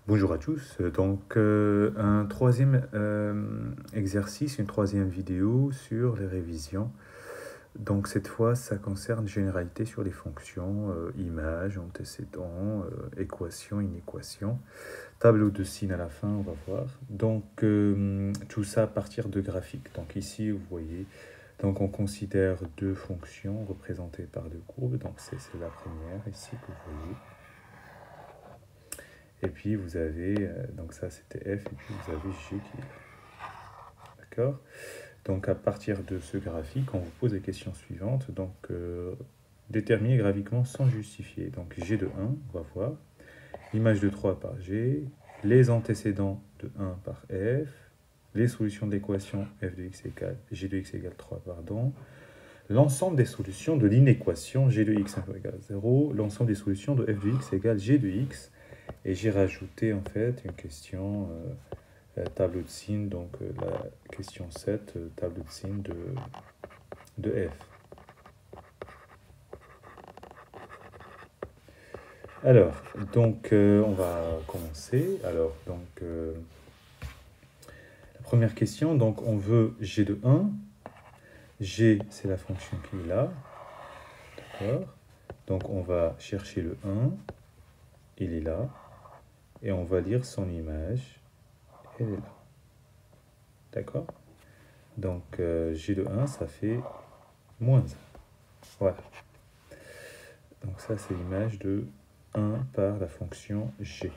Bonjour à tous. Donc, un troisième exercice, une troisième vidéo sur les révisions. Donc, cette fois, ça concerne généralité sur les fonctions, images, antécédents, équations, inéquations, tableau de signes à la fin, on va voir. Donc, tout ça à partir de graphiques. Donc, ici, vous voyez, donc on considère deux fonctions représentées par deux courbes. Donc, c'est la première ici que vous voyez. Et puis vous avez, donc ça c'était F, et puis vous avez G qui est là. D'accord? Donc à partir de ce graphique, on vous pose les questions suivantes. Donc déterminer graphiquement sans justifier. Donc G de 1, on va voir. L'image de 3 par G. Les antécédents de 1 par F. Les solutions de l'équation F de x égale, G de x égale 3, pardon. L'ensemble des solutions de l'inéquation G de x égale 0. L'ensemble des solutions de F de x égale G de x. Et j'ai rajouté en fait une question tableau de signes, donc la question 7, tableau de signes de F. Alors, donc on va commencer. Alors, donc la première question, donc on veut G de 1. G, c'est la fonction qui est là. D'accord? Donc on va chercher le 1. Il est là. Et on va lire son image. Elle est là. D'accord? Donc G de 1, ça fait moins 1. Voilà. Donc ça, c'est l'image de 1 par la fonction g.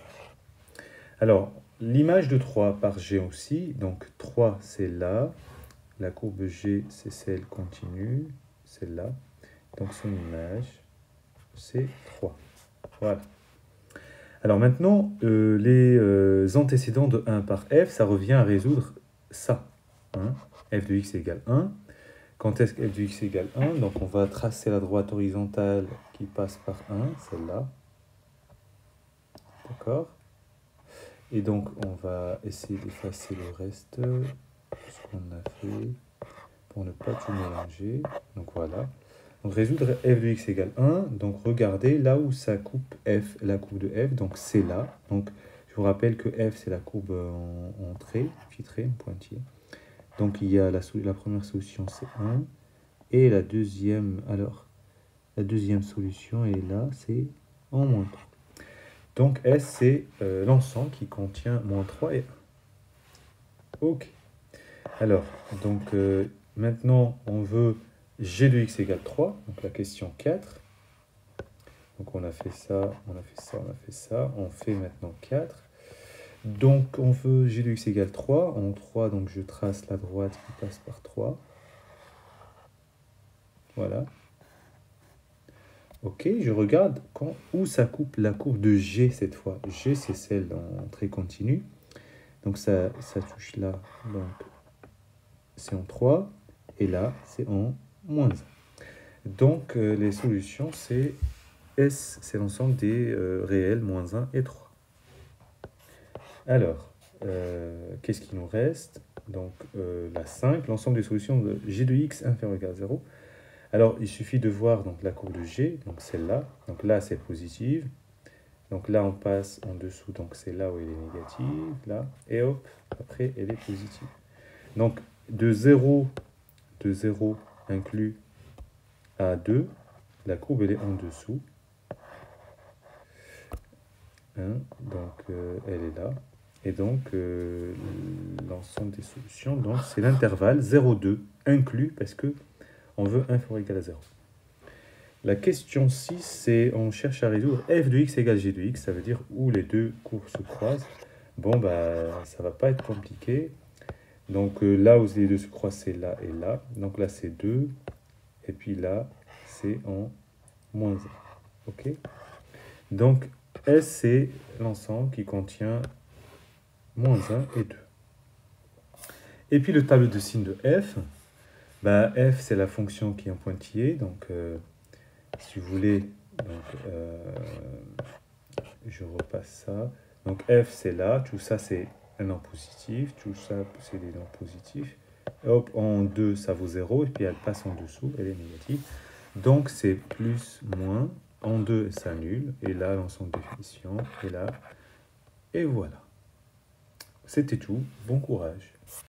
Alors, l'image de 3 par g aussi. Donc 3, c'est là. La courbe g, c'est celle continue. Celle-là. Donc son image, c'est 3. Voilà. Alors maintenant, les antécédents de 1 par f, ça revient à résoudre ça. Hein, f de x égale 1. Quand est-ce que f de x égale 1? Donc on va tracer la droite horizontale qui passe par 1, celle-là. D'accord? Et donc on va essayer d'effacer le reste, ce qu'on a fait, pour ne pas tout mélanger. Donc voilà. Donc résoudre f de x égale 1. Donc regardez là où ça coupe f, la courbe de f, donc c'est là. Donc je vous rappelle que f c'est la courbe en trait, petit trait, en pointillé. Donc il y a la première solution c'est 1. Et la deuxième, alors, la deuxième solution est là, c'est en moins 3. Donc S, c'est l'ensemble qui contient moins 3 et 1. Ok. Alors, donc maintenant, on veut G de x égale 3, donc la question 4. Donc on a fait ça, on a fait ça, on a fait ça. On fait maintenant 4. Donc on veut G de x égale 3. En 3, donc je trace la droite qui passe par 3. Voilà. Ok, je regarde où ça coupe la courbe de G cette fois. G, c'est celle en trait continu. Donc ça touche là. Donc c'est en 3. Et là, c'est en moins 1. Donc les solutions, c'est S, c'est l'ensemble des réels, moins 1 et 3. Alors, qu'est-ce qui nous reste? Donc la 5, l'ensemble des solutions de G de x inférieur ou égal à 0. Alors, il suffit de voir donc, la courbe de G, donc celle-là. Donc là, c'est positive. Donc là, on passe en dessous, donc c'est là où elle est négative, là. Et hop, après, elle est positive. Donc, de 0 inclus à 2, la courbe, elle est en dessous. Hein, donc, elle est là. Et donc, l'ensemble des solutions, donc c'est l'intervalle 0,2 inclus, parce que on veut 1 fois égal à 0. La question 6, c'est on cherche à résoudre f de x égale g de x, ça veut dire où les deux courbes se croisent. Bon, bah, ça va pas être compliqué. Donc là où les deux se croisent, c'est là et là. Donc là, c'est 2. Et puis là, c'est en moins 1. OK? Donc S, c'est l'ensemble qui contient moins 1 et 2. Et puis le tableau de signes de f. Bah, f, c'est la fonction qui est en pointillé. Donc si vous voulez, donc, je repasse ça. Donc F, c'est là. Tout ça, c'est un nom positif. Tout ça, c'est des noms positifs. Hop, en 2, ça vaut 0. Et puis, elle passe en dessous. Elle est négative. Donc, c'est plus, moins. En 2, ça annule. Et là, l'ensemble de définition. Et là, Et voilà. C'était tout. Bon courage.